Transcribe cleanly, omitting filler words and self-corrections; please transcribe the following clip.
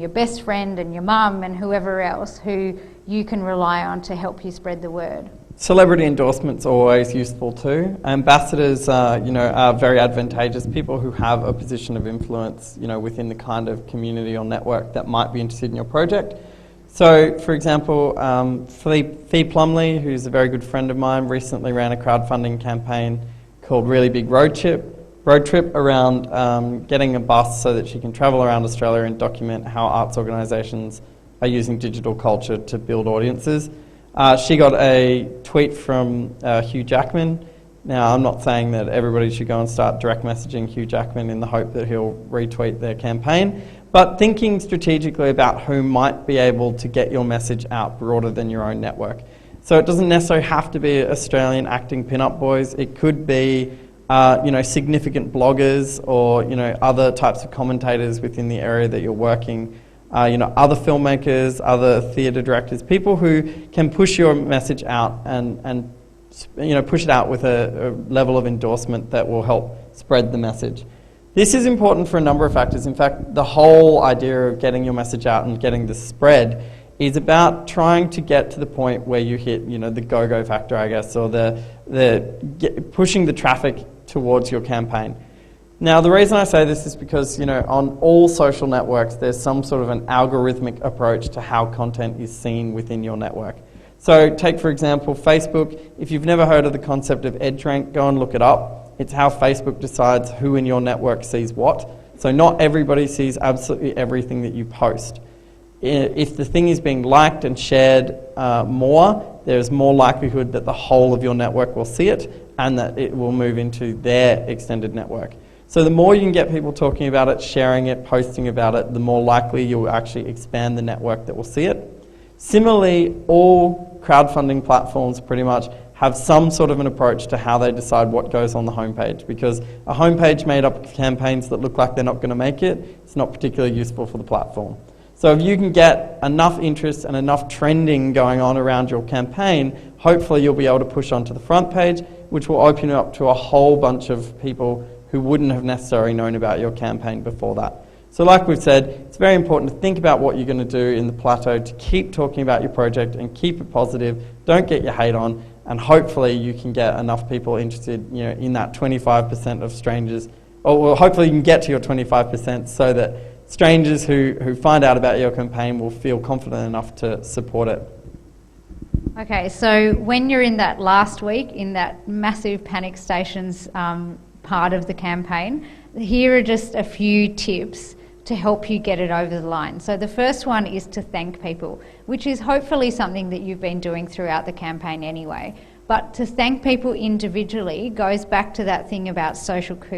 your best friend and your mum and whoever else who you can rely on to help you spread the word. Celebrity endorsements are always useful too. Ambassadors, are very advantageous. People who have a position of influence, within the kind of community or network that might be interested in your project. So, for example, Fee Plumley, who's a very good friend of mine, recently ran a crowdfunding campaign called Really Big Road Trip around getting a bus so that she can travel around Australia and document how arts organisations are using digital culture to build audiences. She got a tweet from Hugh Jackman. Now, I'm not saying that everybody should go and start direct messaging Hugh Jackman in the hope that he'll retweet their campaign, but thinking strategically about who might be able to get your message out broader than your own network. So it doesn't necessarily have to be Australian acting pin-up boys. It could be significant bloggers or other types of commentators within the area that you're working. Other filmmakers, other theatre directors, people who can push your message out and push it out with a level of endorsement that will help spread the message. This is important for a number of factors. In fact, the whole idea of getting your message out and getting the spread is about trying to get to the point where you hit, the go-go factor, I guess, or pushing the traffic towards your campaign. Now, the reason I say this is because, on all social networks, there's some sort of an algorithmic approach to how content is seen within your network. So take, for example, Facebook. If you've never heard of the concept of EdgeRank, go and look it up. It's how Facebook decides who in your network sees what. So not everybody sees absolutely everything that you post. If the thing is being liked and shared more, there's more likelihood that the whole of your network will see it and that it will move into their extended network. So the more you can get people talking about it, sharing it, posting about it, the more likely you'll actually expand the network that will see it. Similarly, all crowdfunding platforms pretty much have some sort of an approach to how they decide what goes on the homepage, because a homepage made up of campaigns that look like they're not going to make it, it's not particularly useful for the platform. So if you can get enough interest and enough trending going on around your campaign, hopefully you'll be able to push onto the front page, which will open you up to a whole bunch of people who wouldn't have necessarily known about your campaign before that. So like we've said, it's very important to think about what you're going to do in the plateau to keep talking about your project and keep it positive, don't get your hate on, and hopefully you can get enough people interested in that 25% of strangers, or hopefully you can get to your 25% so that strangers who find out about your campaign will feel confident enough to support it. Okay, so when you're in that last week, in that massive panic stations part of the campaign, here are just a few tips to help you get it over the line. So the first one is to thank people, which is hopefully something that you've been doing throughout the campaign anyway. But to thank people individually goes back to that thing about social kudos.